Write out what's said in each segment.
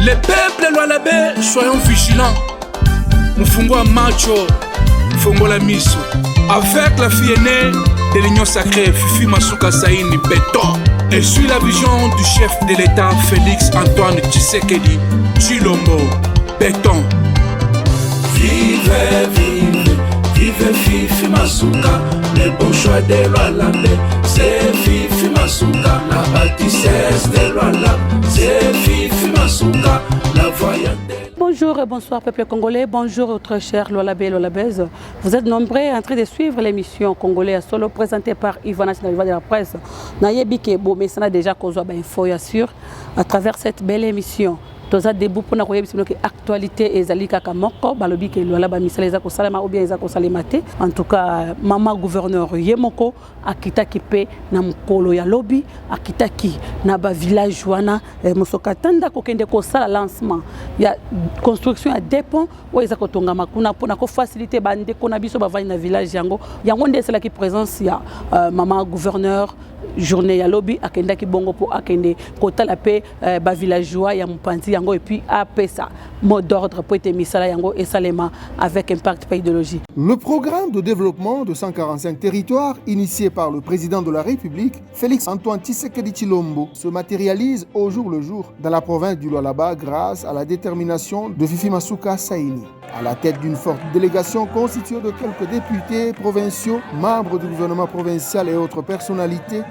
Les peuples Lualabé, soyons vigilants. Mufungwa macho, Fungola miso. Avec la fille aînée de l'Union sacrée, Fifi Masuka Saini Béton. Elle suit la vision du chef de l'État, Félix Antoine Tshisekedi Tshilombo Béton. Vive, vive, vive Fifi Masuka, le bon choix de Lualabé. C'est Fifi Masuka, la bâtissesse de Lualabé. C'est Fifi Masuka, la voyante. Bonjour et bonsoir peuple congolais, bonjour autres chers Lualabé et Lualabèzes. Vous êtes nombreux en train de suivre l'émission Congolais à solo présentée par Yvan National de la presse. Nayebi ke bo mais ça a déjà causé info sûr à travers cette belle émission. Toza debout pour nakoyebi sino ke actualité ezali kaka moko balobi ke Lualaba misala eza ko salama ou bien eza ko salimate. En tout cas mama gouverneur yemoko akitaki pe na mkolo ya lobby akitaki na ba village wana Musokatanda ko kende ko sala lancement ya construction ya dépôt ou eza ko tonga makuna pour na ko faciliter bande ko na biso bavani na village yango nde sala ki présence ya mama gouverneur journée ya lobby akendaki bongo po akende kotala pe ba villageois ya Mupanzi yango et puis apesa mot d'ordre pour être misala yango et salema avec impact pas idéologie. Le programme de développement de 145 territoires initié par le président de la République Félix Antoine Tshisekedi Tshilombo se matérialise au jour le jour dans la province du Lualaba grâce à la détermination de Fifi Masuka Saini. À la tête d'une forte délégation constituée de quelques députés provinciaux, membres du gouvernement provincial et autres personnalités,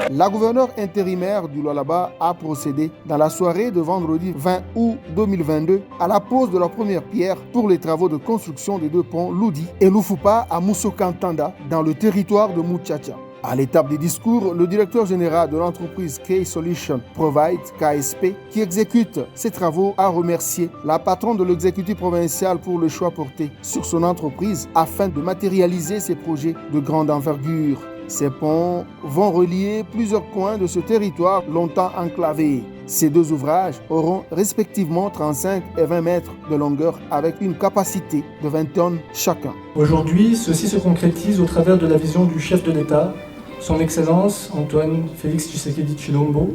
la gouverneure intérimaire du Lualaba a procédé dans la soirée de vendredi 20 août 2022 à la pose de la première pierre pour les travaux de construction des deux ponts Ludi et Lufupa à Musokantanda dans le territoire de Muchacha. À l'étape des discours, le directeur général de l'entreprise K-Solution Provide, KSP, qui exécute ces travaux, a remercié la patronne de l'exécutif provincial pour le choix porté sur son entreprise afin de matérialiser ces projets de grande envergure. Ces ponts vont relier plusieurs coins de ce territoire longtemps enclavé. Ces deux ouvrages auront respectivement 35 et 20 mètres de longueur avec une capacité de 20 tonnes chacun. Aujourd'hui, ceci se concrétise au travers de la vision du chef de l'État, son Excellence Antoine Félix Tshisekedi Tshilombo,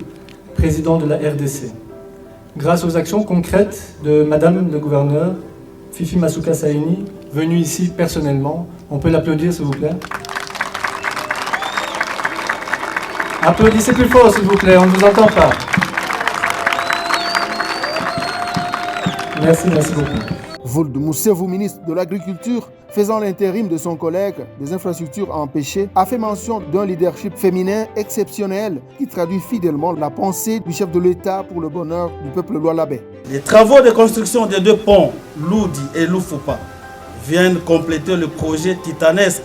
président de la RDC. Grâce aux actions concrètes de Madame le gouverneur Fifi Masuka Saini, venue ici personnellement, on peut l'applaudir s'il vous plaît. Applaudissez plus fort s'il vous plaît, on ne vous entend pas. Merci beaucoup. Volde Moussevu, ministre de l'Agriculture, faisant l'intérim de son collègue des infrastructures empêchées, a fait mention d'un leadership féminin exceptionnel qui traduit fidèlement la pensée du chef de l'État pour le bonheur du peuple lualabais. Les travaux de construction des deux ponts, Ludi et Lufupa, viennent compléter le projet titanesque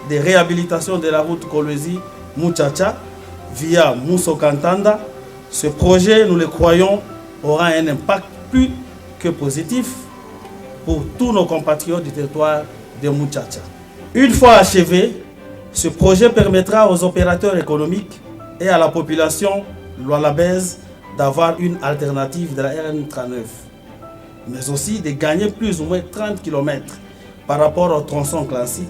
de réhabilitation de la route Kolwezi-Muchacha via Musokantanda. Ce projet, nous le croyons, aura un impact plus que positif pour tous nos compatriotes du territoire de Muchacha. Une fois achevé, ce projet permettra aux opérateurs économiques et à la population lualabèse d'avoir une alternative de la RN39, mais aussi de gagner plus ou moins 30 km par rapport au tronçon classique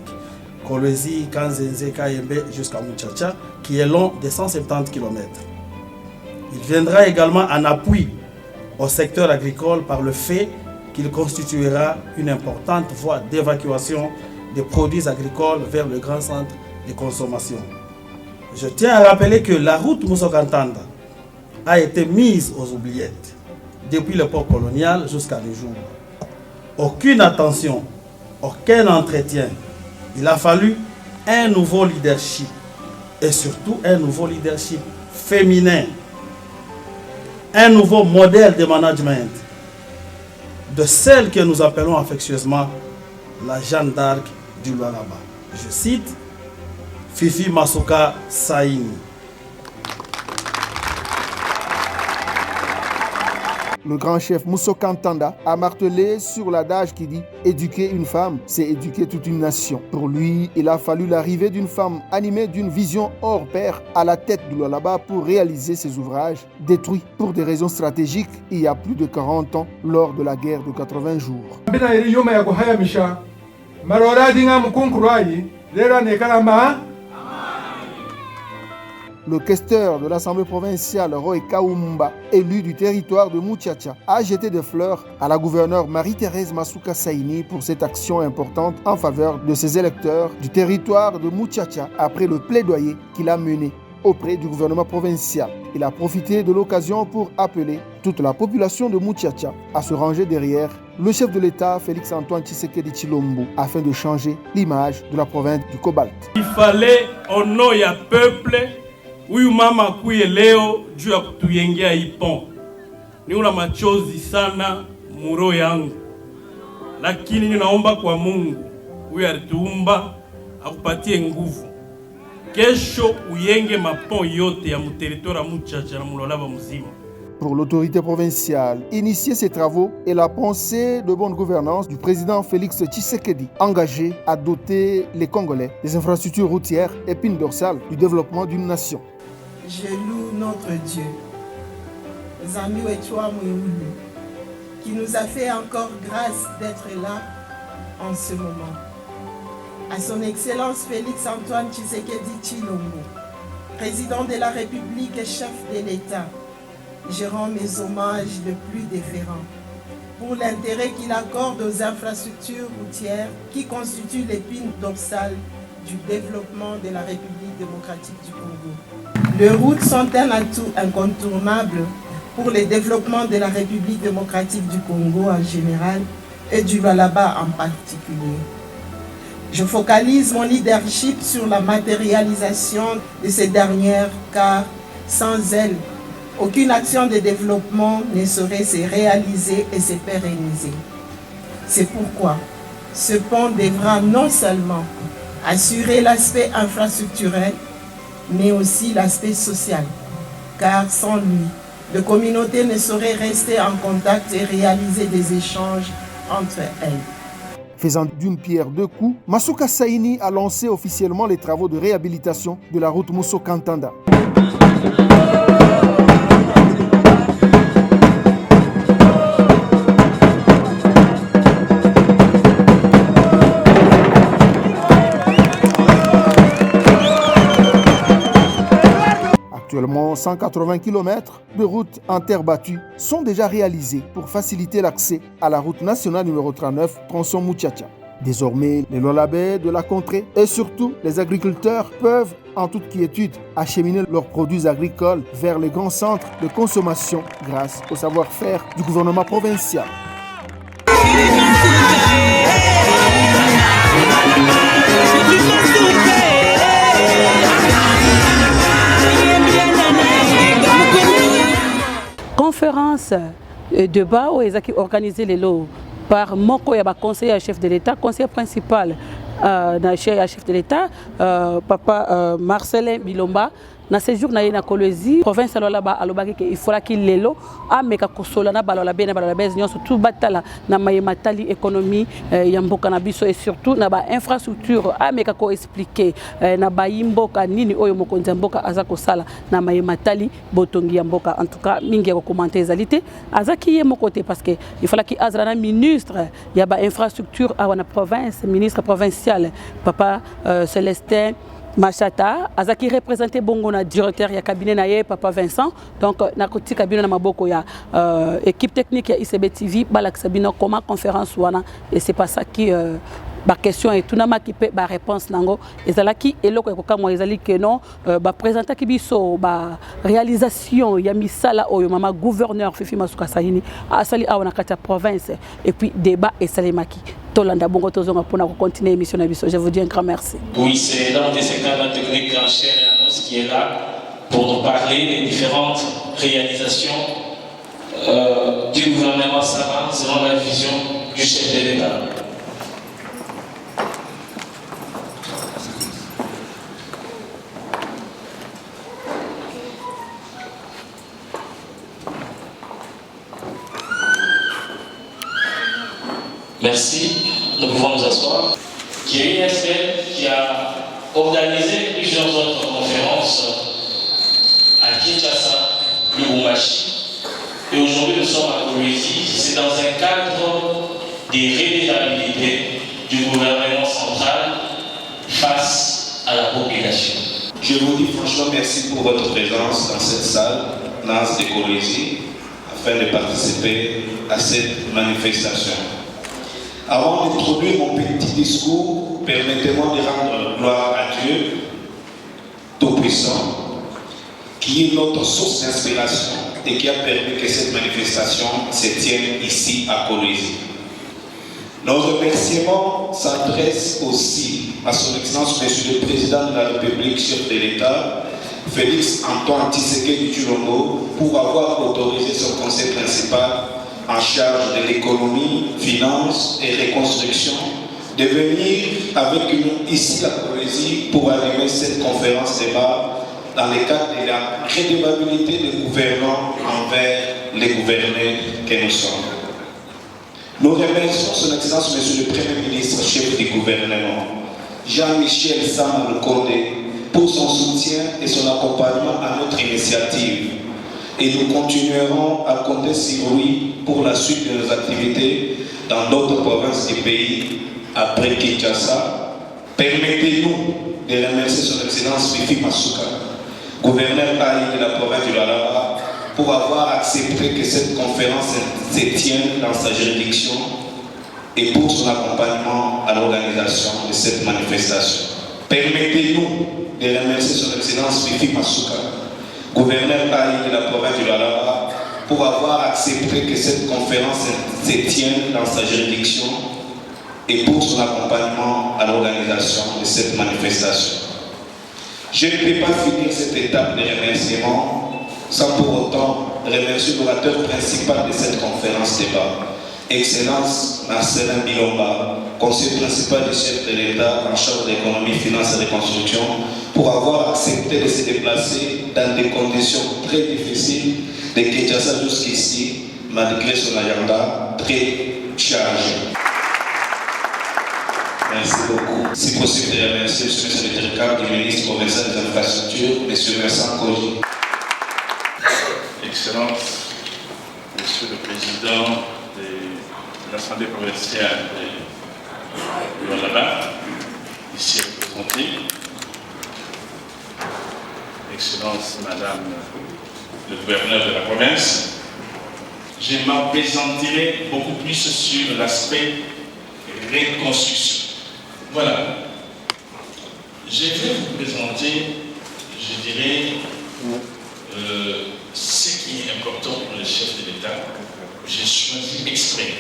Kolwezi, Kanzenze, Kayembe jusqu'à Muchacha, qui est long de 170 km. Il viendra également en appui au secteur agricole par le fait qu'il constituera une importante voie d'évacuation des produits agricoles vers le grand centre de consommation. Je tiens à rappeler que la route Musokantanda a été mise aux oubliettes depuis l'époque coloniale jusqu'à nos jours. Aucune attention, aucun entretien. Il a fallu un nouveau leadership et surtout un nouveau leadership féminin, un nouveau modèle de management de celle que nous appelons affectueusement la Jeanne d'Arc du Lualaba. Je cite Fifi Masuka Saini. Le grand chef Mousso Kantanda a martelé sur l'adage qui dit « Éduquer une femme, c'est éduquer toute une nation ». Pour lui, il a fallu l'arrivée d'une femme animée d'une vision hors pair à la tête du Lualaba pour réaliser ses ouvrages, détruits pour des raisons stratégiques il y a plus de 40 ans lors de la guerre de 80 jours. Le questeur de l'Assemblée provinciale, Roy Kaumba, élu du territoire de Muchacha, a jeté des fleurs à la gouverneure Marie-Thérèse Masuka Saini pour cette action importante en faveur de ses électeurs du territoire de Muchacha après le plaidoyer qu'il a mené auprès du gouvernement provincial. Il a profité de l'occasion pour appeler toute la population de Muchacha à se ranger derrière le chef de l'État, Félix-Antoine Tshisekedi Tshilombo, afin de changer l'image de la province du Cobalt. Il fallait, au nom du peuple, huyu mama kuye leo juu ya kutujengea hii pont. Ni una machozi sana muro yangu, lakini ninaomba kwa Mungu huyu alituumba akupatie nguvu. Kesho uyenge mapon yote ya muteritoire Muchacha na Lualaba mzima. Pour l'autorité provinciale, initier ces travaux est la pensée de bonne gouvernance du président Félix Tshisekedi, engagé à doter les Congolais des infrastructures routières, épine dorsale du développement d'une nation. Je loue notre Dieu, Zambi Wechwa Mouyoulou, qui nous a fait encore grâce d'être là en ce moment. À son Excellence Félix-Antoine Tshisekedi Tshilombo, président de la République et chef de l'État, je rends mes hommages le plus déférents pour l'intérêt qu'il accorde aux infrastructures routières qui constituent l'épine dorsale du développement de la République démocratique du Congo. Les routes sont un atout incontournable pour le développement de la République démocratique du Congo en général et du Lualaba en particulier. Je focalise mon leadership sur la matérialisation de ces dernières car sans elles, aucune action de développement ne saurait se réaliser et se pérenniser. C'est pourquoi ce pont devra non seulement assurer l'aspect infrastructurel, mais aussi l'aspect social, car sans lui, les communautés ne sauraient rester en contact et réaliser des échanges entre elles. Faisant d'une pierre deux coups, Masuka Saini a lancé officiellement les travaux de réhabilitation de la route Mousso Kantanda. Actuellement, 180 km de routes en terre battue sont déjà réalisés pour faciliter l'accès à la route nationale numéro 39, tronçon Muchacha. Désormais, les Lualabais de la contrée et surtout les agriculteurs peuvent en toute quiétude acheminer leurs produits agricoles vers les grands centres de consommation grâce au savoir-faire du gouvernement provincial. Conférence débat où ils ont organisé les lots par Moko Yaba, conseiller chef de l'État, conseiller principal chef de l'État, papa Marcelin Bilomba. Na séjour na yena kolezi province Lualaba alobaki ke il faudra qu'il lelo ameka kosola na balola bena balola bez nyonso tout batala na mayematali économie ya mboka na biso et surtout na ba infrastructure ameka ko expliquer na ba yimboka nini oyo mokonzi mboka aza kosala na mayematali botongi ya mboka. En tout cas mingi ya commenter ezalité azaki ye mokote parce que il fallait qu'il azra na ministre ya ba infrastructure à la province ministre provincial papa Célestin Machata, azaki représenté bongo na directeur ya cabinet na ye papa Vincent. Donc na koti cabinet na maboko ya équipe technique ya ICB TV balakisa bino comment conférence wana et c'est pas ça qui ba question et tout na makipe ba réponse nango ezalaki eloko ekokamwa ezali que non ba présenter ki biso ba réalisation ya misala oyo mama gouverneur Fifi Masuka Saini asali awana kata province et puis débat et salemaki Tolanda Bongo Tozonga pour continuer l'émission de l'émission. Je vous dis un grand merci. Oui, c'est l'un des secrétaires techniques grand cher Yanos qui est là pour nous parler des différentes réalisations du gouvernement savant selon la vision du chef de l'État. Merci. Nous pouvons nous asseoir. GISL qui a organisé plusieurs autres conférences à Kinshasa, Lubumbashi. Et aujourd'hui, nous sommes à Kolwezi. C'est dans un cadre des réalisabilités du gouvernement central face à la population. Je vous dis franchement merci pour votre présence dans cette salle, Nance de Kolwezi, afin de participer à cette manifestation. Avant d'introduire mon petit discours, permettez-moi de rendre gloire à Dieu Tout-Puissant, qui est notre source d'inspiration et qui a permis que cette manifestation se tienne ici à Kolwezi. Nos remerciements s'adressent aussi à son Excellence Monsieur le Président de la République, chef de l'État, Félix Antoine Tshisekedi Tshilombo, pour avoir autorisé son conseil principal en charge de l'économie, finances et reconstruction, de venir avec nous ici à Kolwezi pour animer cette conférence débat dans le cadre de la crédibilité des gouvernants envers les gouvernés que nous sommes. Nous remercions son Excellence Monsieur le Premier ministre, chef du gouvernement, Jean-Michel Sama Lukonde, pour son soutien et son accompagnement à notre initiative. Et nous continuerons à compter sur lui pour la suite de nos activités dans d'autres provinces du pays après Kinshasa. Permettez-nous de remercier son Excellence Fifi Masuka, gouverneur AI de la province du Lualaba, pour avoir accepté que cette conférence se tienne dans sa juridiction et pour son accompagnement à l'organisation de cette manifestation. Permettez-nous de remercier son Excellence Fifi Masuka, gouverneur AI de la province du Lualaba, pour avoir accepté que cette conférence se tienne dans sa juridiction et pour son accompagnement à l'organisation de cette manifestation. Je ne peux pas finir cette étape de remerciement sans pour autant remercier l'orateur principal de cette conférence débat, Excellence Marcelin Bilomba, conseiller principal du chef de l'État en charge de l'économie, finances et reconstruction, pour avoir accepté de se déplacer dans des conditions très difficiles de Kinshasa jusqu'ici, malgré son agenda très chargé. Merci beaucoup. Si possible, de remercier M. le secrétaire du ministre provincial des Infrastructures, M. Vincent Koji. Excellence, Monsieur le Président de l'Assemblée provinciale de Lualaba, ici représenté. Excellence, Madame le gouverneur de la province. Je m'apaisantirai beaucoup plus sur l'aspect reconstruction. Voilà. Je vais vous présenter, je dirais, ce qui est important pour le chef de l'État. J'ai choisi exprès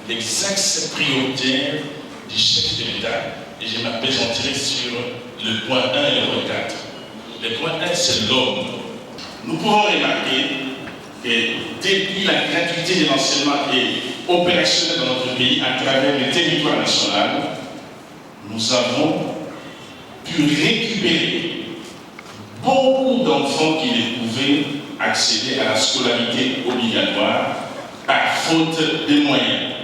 les axes prioritaires du chef de l'État et je m'apaisantirai sur le point 1 et le point 4. Le point 1, c'est l'homme. Nous pouvons remarquer que depuis la gratuité de l'enseignement est opérationnelle dans notre pays à travers le territoire national, nous avons pu récupérer beaucoup d'enfants qui ne pouvaient accéder à la scolarité obligatoire par faute de moyens.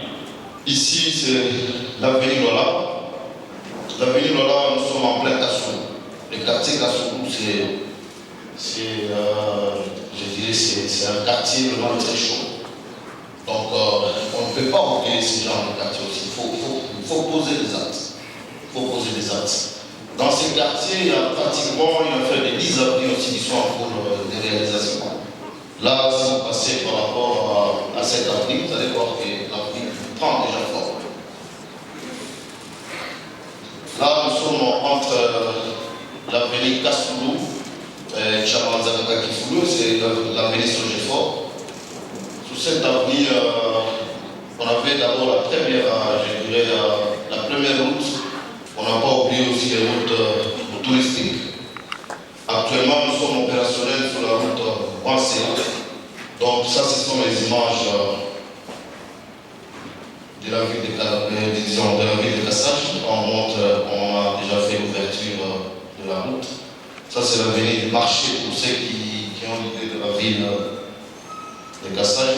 Ici, c'est l'avenue Lola. L'avenue Lola, nous sommes en plein Kassou. Le quartier Kassou, c'est un quartier vraiment très chaud. Donc, on ne peut pas oublier ce genre de quartier aussi. Il faut poser des actes. Dans ces quartiers, il y a pratiquement, il y a fait des 10 abris aussi qui sont en cours de réalisation. Là, si vous passez par rapport à cet abri, vous allez voir que l'abri prend déjà forme. Là, nous sommes entre l'avenue Kassoulou et Chamanzaka Kifoulou, c'est l'avenue Sogefort. Sous cette avenue, on avait d'abord la première route. On n'a pas oublié aussi les routes touristiques. Actuellement, nous sommes opérationnels sur la route Wansea. Donc ça, ce sont les images de la ville de Kassaj. On a déjà fait l'ouverture de la route. Ça, c'est l'avenue du marché pour ceux qui ont l'idée de la ville de Kassaj.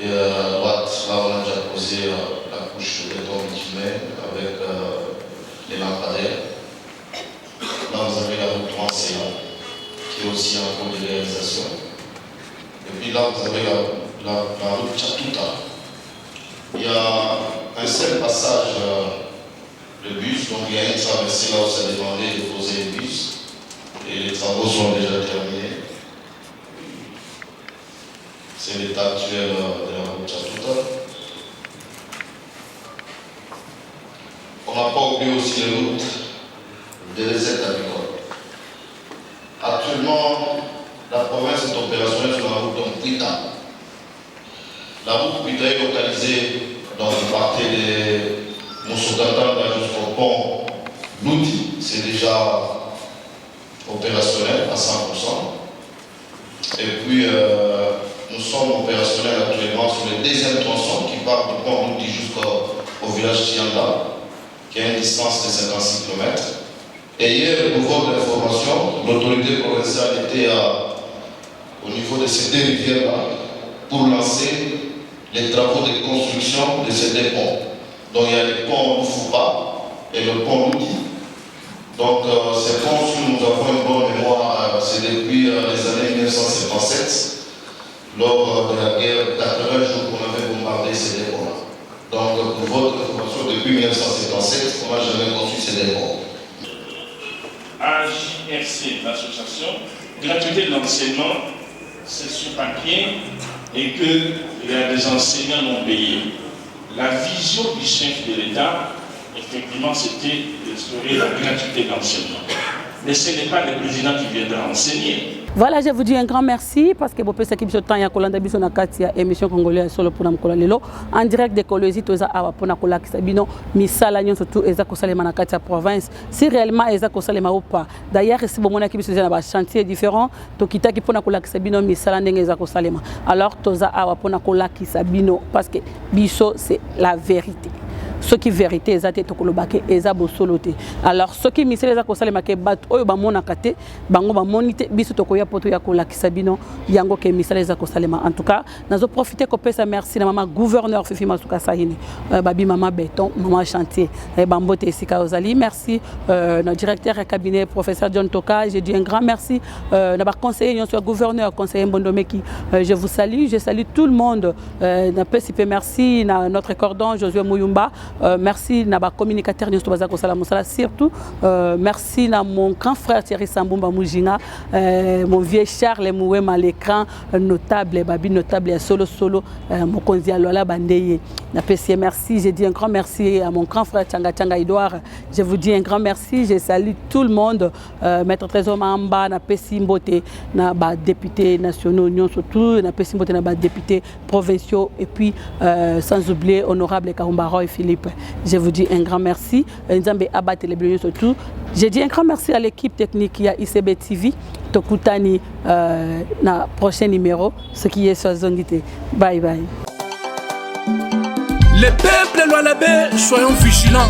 Et à droite, là, on a déjà posé la couche de béton bitumen avec les lampadaires. Là, vous avez la route Mancéa, qui est aussi en cours de réalisation. Et puis là, vous avez la route Tchatuta. Il y a un seul passage de bus, donc il y a une traversée là où ça demandé de poser les bus. Et les travaux sont déjà terminés. C'est l'état actuel de la route Tchatuta. On n'a pas oublié aussi les routes des recettes agricoles. Actuellement, la province est opérationnelle sur la route Pita. La route Pita est localisée dans une partie de Moussougatanga jusqu'au pont Loudi. C'est déjà opérationnel à 100%. Et puis, nous sommes opérationnels actuellement sur le deuxième tronçon qui part du pont Loudi jusqu'au village Tianda, qui a une distance de 56 km. Et hier, pour votre information, l'autorité provinciale était au niveau de ces deux rivières-là pour lancer les travaux de construction de ces deux ponts. Donc il y a le pont Loufoupa et le pont Loudi. Donc ces ponts, si nous avons une bonne mémoire, c'est depuis les années 1977, lors de la guerre 80 jours qu'on avait bombardé ces deux ponts-là. Donc pour votre information, depuis 1977, on n'a jamais construit ces deux ponts. AJRC, l'association, gratuité de l'enseignement, c'est sur papier et qu'il y a des enseignants non payés. La vision du chef de l'État, effectivement, c'était d'instaurer la gratuité de l'enseignement. Mais ce n'est pas le président qui viendra enseigner. Voilà, je vous dis un grand merci parce que vous pouvez s'occuper de temps. Il y a Kolanda Biso na Katia émission congolaise solo pour namkola lelo en direct de Kolwezi toza awa pour nakola kisabino misala nyon surtout eza kosalema na Katia province si réellement eza kosalema ou pas. D'ailleurs si bon mona ki biso na ba chantier différent to kitaki pour nakola kisabino misala ndenge eza kosalema. Alors toza awa pour nakola kisabino parce que biso c'est la vérité. Ce qui est vérité, c'est que les gens alors, ce qui est misé, c'est que les gens en tout cas, nous avons profité de merci à maman gouverneur Fifi Masuka Sahini, Babi Maman Béton, Maman Chantier, Bambote Sika Ozali. Merci notre directeur et cabinet, professeur John Toka. Je dis un grand merci à notre conseiller, notre gouverneur, conseiller Mbondomeki. Je vous salue, je salue tout le monde. Merci à notre cordon, Josué Mouyumba. Merci à ma communicateur surtout merci à mon grand frère Thierry Sambumba Moujinga, mon vieux Charles Mouem à l'écran, notable, Babi notable, solo, mon conzi Alola Bandeye. Merci, je dis un grand merci à mon grand frère Tchanga Edouard. Je vous dis un grand merci, je salue tout le monde, Maître Trésor Mamba, na Pessi Mbote, na ba députés nationaux, surtout na Pessi Mbote, na ba députés provinciaux et puis sans oublier honorable Karumbaro et Philippe. Je vous dis un grand merci. Nzambe Abba Télévision surtout. Je dis un grand merci à l'équipe technique qui a ICB TV. Tokutani na prochain numéro. Ce qui est sur Zongité. Bye bye. Les peuples Lualabé, soyons vigilants.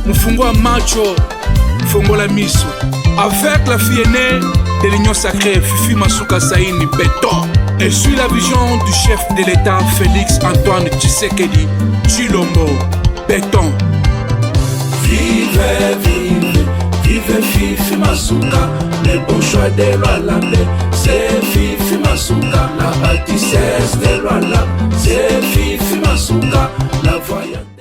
Mufungwa macho, Fungola miso. Avec la fille aînée de l'Union sacrée, Fifi Masuka Saini Béton. Et suit la vision du chef de l'État, Félix Antoine Tshisekedi Tshilombo Béton. Vive, vive, vive Fifi Masuka, le bon choix de Lualabé. C'est Fifi Masuka, la bâtissesse de Lualabé. C'est Fifi Masuka, la voyante.